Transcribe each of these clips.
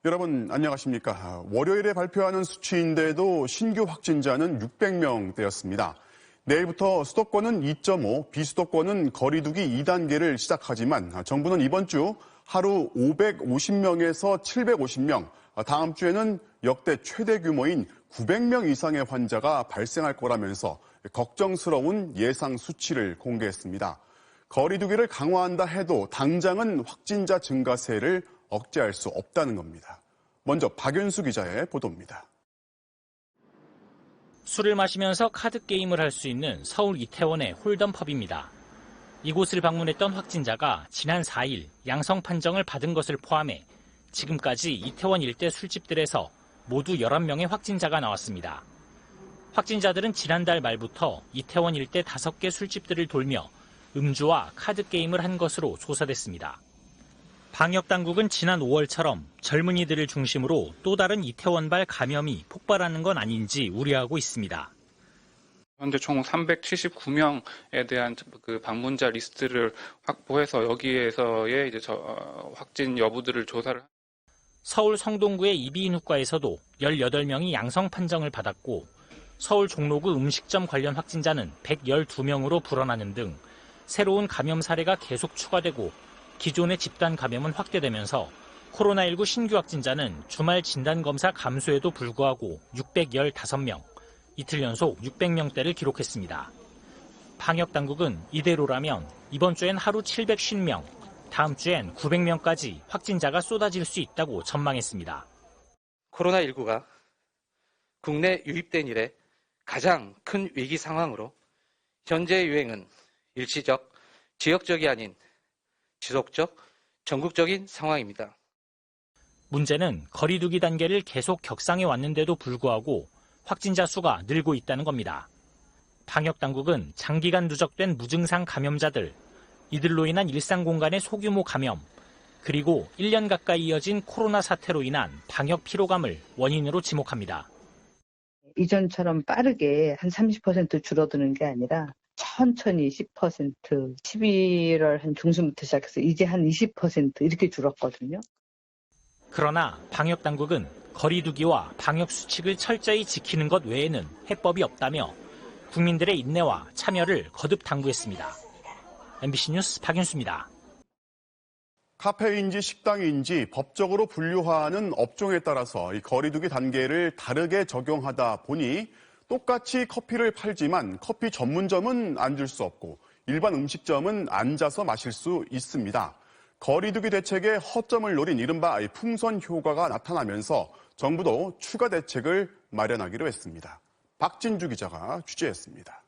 여러분 안녕하십니까? 월요일에 발표하는 수치인데도 신규 확진자는 600명대였습니다. 내일부터 수도권은 2.5, 비수도권은 거리 두기 2단계를 시작하지만 정부는 이번 주 하루 550명에서 750명, 다음 주에는 역대 최대 규모인 900명 이상의 환자가 발생할 거라면서 걱정스러운 예상 수치를 공개했습니다. 거리 두기를 강화한다 해도 당장은 확진자 증가세를 억제할 수 없다는 겁니다. 먼저 박윤수 기자의 보도입니다. 술을 마시면서 카드 게임을 할 수 있는 서울 이태원의 홀덤펍입니다. 이곳을 방문했던 확진자가 지난 4일 양성 판정을 받은 것을 포함해 지금까지 이태원 일대 술집들에서 모두 11명의 확진자가 나왔습니다. 확진자들은 지난달 말부터 이태원 일대 5개 술집들을 돌며 음주와 카드 게임을 한 것으로 조사됐습니다. 방역당국은 지난 5월처럼 젊은이들을 중심으로 또 다른 이태원발 감염이 폭발하는 건 아닌지 우려하고 있습니다. 현재 총 379명에 대한 그 방문자 리스트를 확보해서 여기에서의 이제 확진 여부들을 조사를. 서울 성동구의 이비인후과에서도 18명이 양성 판정을 받았고 서울 종로구 음식점 관련 확진자는 112명으로 불어나는 등 새로운 감염 사례가 계속 추가되고 기존의 집단 감염은 확대되면서 코로나19 신규 확진자는 주말 진단검사 감소에도 불구하고 615명, 이틀 연속 600명대를 기록했습니다. 방역당국은 이대로라면 이번 주엔 하루 750명, 다음 주엔 900명까지 확진자가 쏟아질 수 있다고 전망했습니다. 코로나19가 국내 유입된 이래 가장 큰 위기 상황으로 현재 유행은 일시적, 지역적이 아닌 지속적, 전국적인 상황입니다. 문제는 거리 두기 단계를 계속 격상해 왔는데도 불구하고 확진자 수가 늘고 있다는 겁니다. 방역당국은 장기간 누적된 무증상 감염자들, 이들로 인한 일상 공간의 소규모 감염, 그리고 1년 가까이 이어진 코로나 사태로 인한 방역 피로감을 원인으로 지목합니다. 이전처럼 빠르게 한 30% 줄어드는 게 아니라 천천히 10%, 11월 한 중순부터 시작해서 이제 한 20% 이렇게 줄었거든요. 그러나 방역당국은 거리 두기와 방역 수칙을 철저히 지키는 것 외에는 해법이 없다며 국민들의 인내와 참여를 거듭 당부했습니다. MBC 뉴스 박윤수입니다. 카페인지 식당인지 법적으로 분류하는 업종에 따라서 이 거리 두기 단계를 다르게 적용하다 보니 똑같이 커피를 팔지만 커피 전문점은 앉을 수 없고 일반 음식점은 앉아서 마실 수 있습니다. 거리 두기 대책의 허점을 노린 이른바 풍선 효과가 나타나면서 정부도 추가 대책을 마련하기로 했습니다. 박진주 기자가 취재했습니다.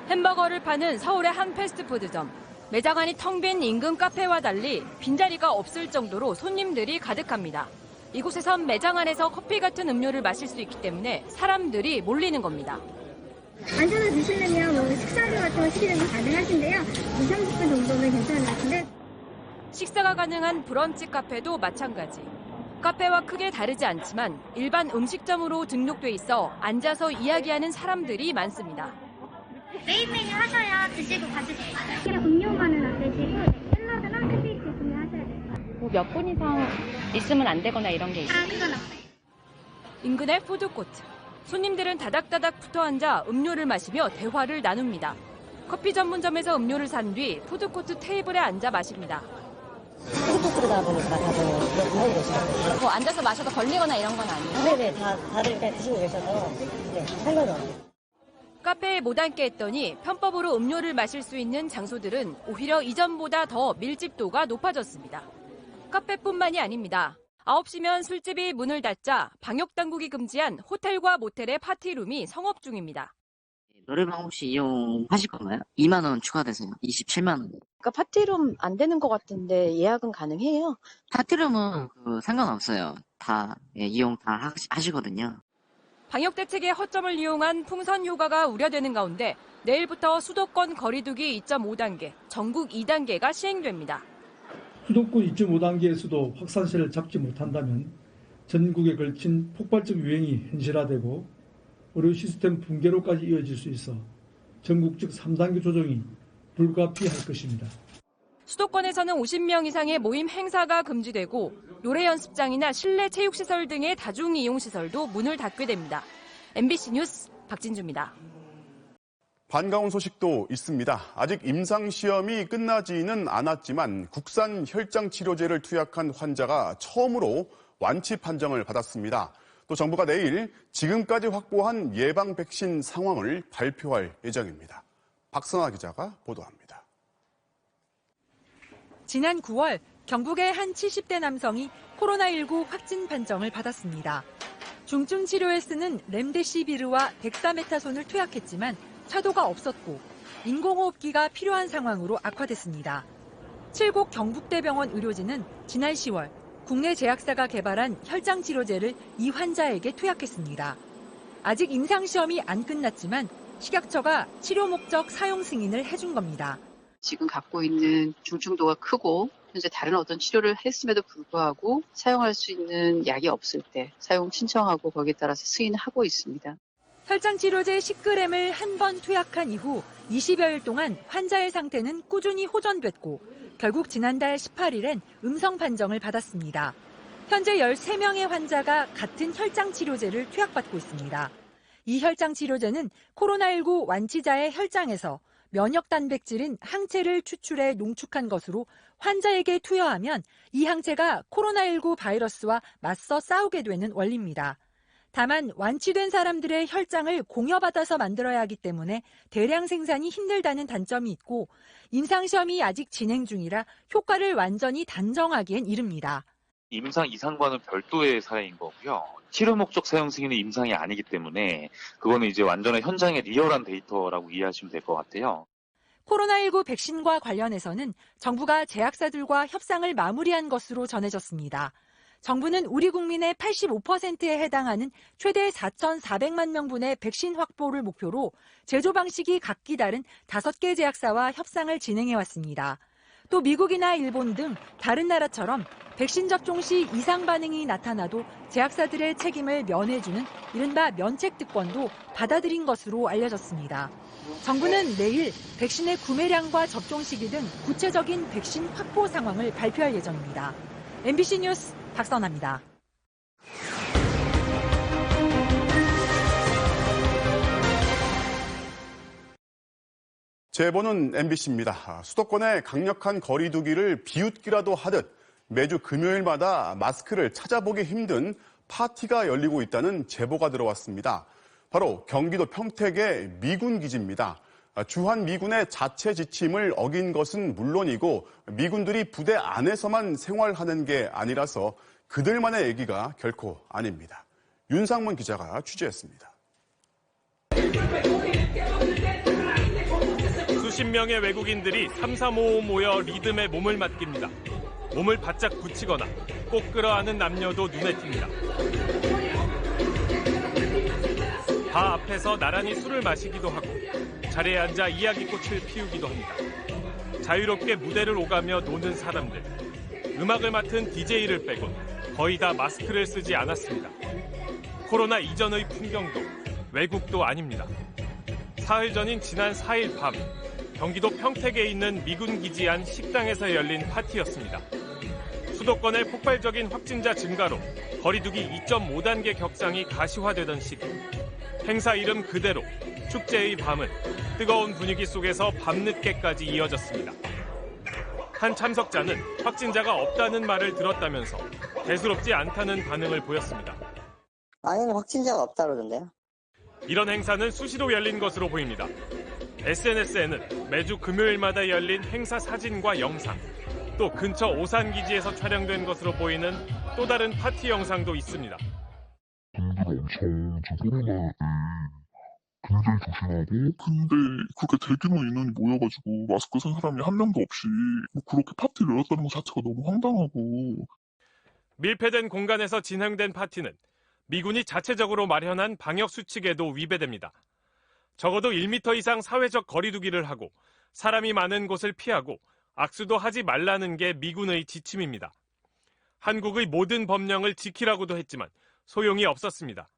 햄버거를 파는 서울의 한 패스트푸드점. 매장 안이 텅 빈 인근 카페와 달리 빈자리가 없을 정도로 손님들이 가득합니다. 이곳에선 매장 안에서 커피 같은 음료를 마실 수 있기 때문에 사람들이 몰리는 겁니다. 앉아서 드시려면 식사류 같은 거 시키는 게 가능하신데요. 20-30분 정도면 괜찮은 것 같은데. 식사가 가능한 브런치 카페도 마찬가지. 카페와 크게 다르지 않지만 일반 음식점으로 등록돼 있어 앉아서 이야기하는 사람들이 많습니다. 메인 메뉴 하셔야 드시고 가실 수 있어요. 음료만은 안 되시고 샐러드나 샌드위치 구매하셔야 돼요. 몇 분 이상 있으면 안 되거나 이런 게 있어요? 그건 없어요. 인근의 푸드코트. 손님들은 다닥다닥 붙어 앉아 음료를 마시며 대화를 나눕니다. 커피 전문점에서 음료를 산 뒤 푸드코트 테이블에 앉아 마십니다. 푸드코트다 보니까 다들 그런 곳이거든요. 뭐 앉아서 마셔도 걸리거나 이런 건 아니에요? 네네, 다들 그냥 드시고 계셔서 네, 상관이 없어요. 카페에 못 앉게 했더니 편법으로 음료를 마실 수 있는 장소들은 오히려 이전보다 더 밀집도가 높아졌습니다. 카페뿐만이 아닙니다. 9시면 술집이 문을 닫자 방역당국이 금지한 호텔과 모텔의 파티룸이 성업 중입니다. 노래방 혹시 이용하실 건가요? 2만 원 추가돼서요. 27만 원. 그러니까 파티룸 안 되는 것 같은데 예약은 가능해요? 파티룸은 상관없어요. 다 이용 다 하시거든요. 방역 대책의 허점을 이용한 풍선 효과가 우려되는 가운데 내일부터 수도권 거리두기 2.5단계, 전국 2단계가 시행됩니다. 수도권 2.5단계에서도 확산세를 잡지 못한다면 전국에 걸친 폭발적 유행이 현실화되고 의료 시스템 붕괴로까지 이어질 수 있어 전국적 3단계 조정이 불가피할 것입니다. 수도권에서는 50명 이상의 모임 행사가 금지되고 노래 연습장이나 실내 체육시설 등의 다중이용시설도 문을 닫게 됩니다. MBC 뉴스 박진주입니다. 반가운 소식도 있습니다. 아직 임상시험이 끝나지는 않았지만 국산 혈장치료제를 투약한 환자가 처음으로 완치 판정을 받았습니다. 또 정부가 내일 지금까지 확보한 예방 백신 상황을 발표할 예정입니다. 박선아 기자가 보도합니다. 지난 9월 경북의 한 70대 남성이 코로나19 확진 판정을 받았습니다. 중증 치료에 쓰는 렘데시비르와 덱사메타손을 투약했지만 차도가 없었고 인공호흡기가 필요한 상황으로 악화됐습니다. 칠곡 경북대병원 의료진은 지난 10월 국내 제약사가 개발한 혈장치료제를 이 환자에게 투약했습니다. 아직 임상시험이 안 끝났지만 식약처가 치료 목적 사용 승인을 해준 겁니다. 지금 갖고 있는 중증도가 크고 현재 다른 어떤 치료를 했음에도 불구하고 사용할 수 있는 약이 없을 때 사용 신청하고 거기에 따라서 승인하고 있습니다. 혈장치료제 10g을 한 번 투약한 이후 20여일 동안 환자의 상태는 꾸준히 호전됐고 결국 지난달 18일엔 음성 판정을 받았습니다. 현재 13명의 환자가 같은 혈장치료제를 투약받고 있습니다. 이 혈장치료제는 코로나19 완치자의 혈장에서 면역 단백질인 항체를 추출해 농축한 것으로 환자에게 투여하면 이 항체가 코로나19 바이러스와 맞서 싸우게 되는 원리입니다. 다만 완치된 사람들의 혈장을 공여받아서 만들어야 하기 때문에 대량 생산이 힘들다는 단점이 있고 임상시험이 아직 진행 중이라 효과를 완전히 단정하기엔 이릅니다. 임상 이상과는 별도의 사례인 거고요. 치료 목적 사용 승인은 임상이 아니기 때문에 그거는 이제 완전히 현장의 리얼한 데이터라고 이해하시면 될 것 같아요. 코로나19 백신과 관련해서는 정부가 제약사들과 협상을 마무리한 것으로 전해졌습니다. 정부는 우리 국민의 85%에 해당하는 최대 4,400만 명분의 백신 확보를 목표로 제조 방식이 각기 다른 5개 제약사와 협상을 진행해왔습니다. 또 미국이나 일본 등 다른 나라처럼 백신 접종 시 이상 반응이 나타나도 제약사들의 책임을 면해주는 이른바 면책특권도 받아들인 것으로 알려졌습니다. 정부는 내일 백신의 구매량과 접종 시기 등 구체적인 백신 확보 상황을 발표할 예정입니다. MBC 뉴스 박선아입니다. 제보는 MBC입니다. 수도권의 강력한 거리 두기를 비웃기라도 하듯 매주 금요일마다 마스크를 찾아보기 힘든 파티가 열리고 있다는 제보가 들어왔습니다. 바로 경기도 평택의 미군 기지입니다. 주한 미군의 자체 지침을 어긴 것은 물론이고 미군들이 부대 안에서만 생활하는 게 아니라서 그들만의 얘기가 결코 아닙니다. 윤상문 기자가 취재했습니다. 수십 명의 외국인들이 3-3-5 모여 리듬에 몸을 맡깁니다. 몸을 바짝 붙이거나 꼭 끌어안은 남녀도 눈에 띕니다. 바 앞에서 나란히 술을 마시기도 하고 자리에 앉아 이야기꽃을 피우기도 합니다. 자유롭게 무대를 오가며 노는 사람들. 음악을 맡은 DJ를 빼곤 거의 다 마스크를 쓰지 않았습니다. 코로나 이전의 풍경도 외국도 아닙니다. 사흘 전인 지난 4일 밤 경기도 평택에 있는 미군 기지 안 식당에서 열린 파티였습니다. 수도권의 폭발적인 확진자 증가로 거리두기 2.5단계 격상이 가시화되던 시기. 행사 이름 그대로 축제의 밤은 뜨거운 분위기 속에서 밤늦게까지 이어졌습니다. 한 참석자는 확진자가 없다는 말을 들었다면서 대수롭지 않다는 반응을 보였습니다. 아니, 확진자가 없다 그러던데요. 이런 행사는 수시로 열린 것으로 보입니다. SNS에는 매주 금요일마다 열린 행사 사진과 영상, 또 근처 오산기지에서 촬영된 것으로 보이는 또 다른 파티 영상도 있습니다. 엄청 코로나에 굉장히 조심하고 근데 그렇게 대규모 인원이 모여가지고 마스크 쓴 사람이 한 명도 없이 그렇게 파티를 열었다는 것 자체가 너무 황당하고. 밀폐된 공간에서 진행된 파티는 미군이 자체적으로 마련한 방역 수칙에도 위배됩니다. 적어도 1m 이상 사회적 거리두기를 하고 사람이 많은 곳을 피하고 악수도 하지 말라는 게 미군의 지침입니다. 한국의 모든 법령을 지키라고도 했지만 소용이 없었습니다.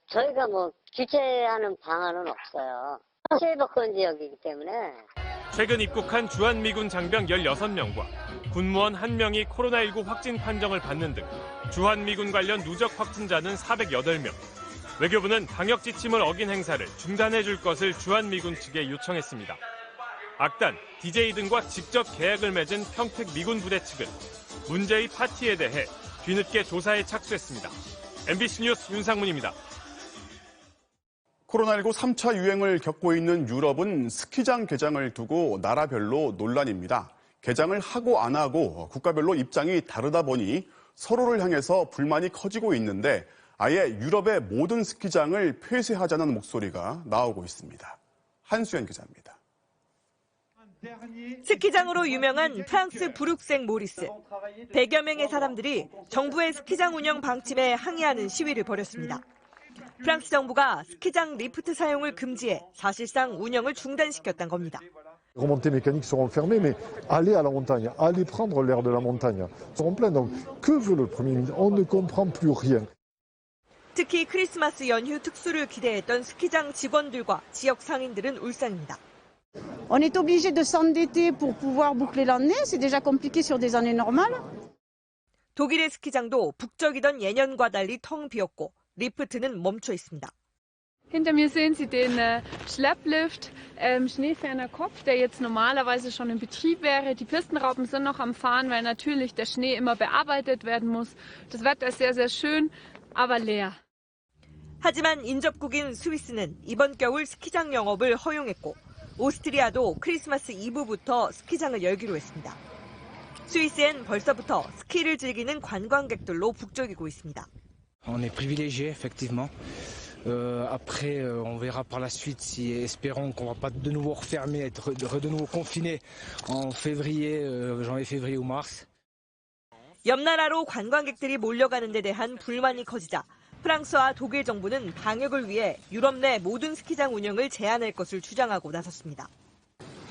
저희가 규제하는 방안은 없어요. 실버권 지역이기 때문에. 최근 입국한 주한미군 장병 16명과 군무원 1명이 코로나19 확진 판정을 받는 등 주한미군 관련 누적 확진자는 408명. 외교부는 방역 지침을 어긴 행사를 중단해 줄 것을 주한미군 측에 요청했습니다. 악단, DJ 등과 직접 계약을 맺은 평택 미군 부대 측은 문제의 파티에 대해 뒤늦게 조사에 착수했습니다. MBC 뉴스 윤상문입니다. 코로나19 3차 유행을 겪고 있는 유럽은 스키장 개장을 두고 나라별로 논란입니다. 개장을 하고 안 하고 국가별로 입장이 다르다 보니 서로를 향해서 불만이 커지고 있는데 아예 유럽의 모든 스키장을 폐쇄하자는 목소리가 나오고 있습니다. 한수연 기자입니다. 스키장으로 유명한 프랑스 브룩셀 모리스. 100여 명의 사람들이 정부의 스키장 운영 방침에 항의하는 시위를 벌였습니다. 프랑스 정부가 스키장 리프트 사용을 금지해 사실상 운영을 중단시켰다는 겁니다. Les remontées mécaniques seront fermées, mais aller à la montagne, aller prendre l'air de la montagne seront pleines. Donc, que veut le Premier ministre? On ne comprend plus rien. 특히 크리스마스 연휴 특수를 기대했던 스키장 직원들과 지역 상인들은 울상입니다. On est obligé de s'endetter pour pouvoir boucler l'année. C'est déjà compliqué sur des années normales. 독일의 스키장도 북적이던 예년과 달리 텅 비었고 리프트는 멈춰 있습니다. Hinter mir sehen Sie den Schlepplift Schneeferner Kopf, der jetzt normalerweise schon in Betrieb wäre. Die Pistenraupen sind noch am Fahren, weil natürlich der Schnee immer bearbeitet werden muss. Das Wetter ist sehr, sehr schön, aber leer. 하지만 인접국인 스위스는 이번 겨울 스키장 영업을 허용했고 오스트리아도 크리스마스 이브부터 스키장을 열기로 했습니다. 스위스엔 벌써부터 스키를 즐기는 관광객들로 북적이고 있습니다. On est privilégié, effectivement. Après, on verra par la suite si, espérons qu'on ne va pas de nouveau refermer, être de nouveau confiné en février, janvier-février ou mars. 옆 나라로 관광객들이 몰려가는 데 대한 불만이 커지자 프랑스와 독일 정부는 방역을 위해 유럽 내 모든 스키장 운영을 제한할 것을 주장하고 나섰습니다.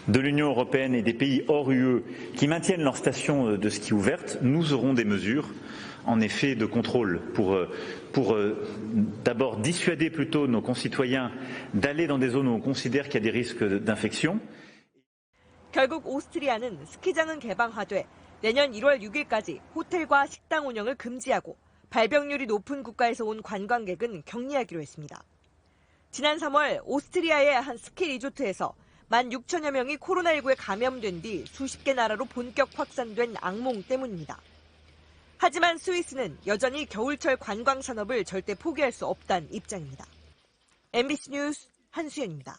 De l'Union européenne et des pays hors UE qui maintiennent leurs stations de ski ouvertes, nous aurons des mesures, en effet, de contrôle pour d'abord dissuader plutôt nos concitoyens d'aller dans des zones où on considère qu'il y a des risques d'infection. 결국 오스트리아는 스키장은 개방하되 내년 1월 6일까지 호텔과 식당 운영을 금지하고 발병률이 높은 국가에서 온 관광객은 격리하기로 했습니다. 지난 3월 오스트리아의 한 스키 리조트에서 16,000여 명이 코로나19에 감염된 뒤 수십 개 나라로 본격 확산된 악몽 때문입니다. 하지만 스위스는 여전히 겨울철 관광 산업을 절대 포기할 수 없다는 입장입니다. MBC 뉴스 한수연입니다.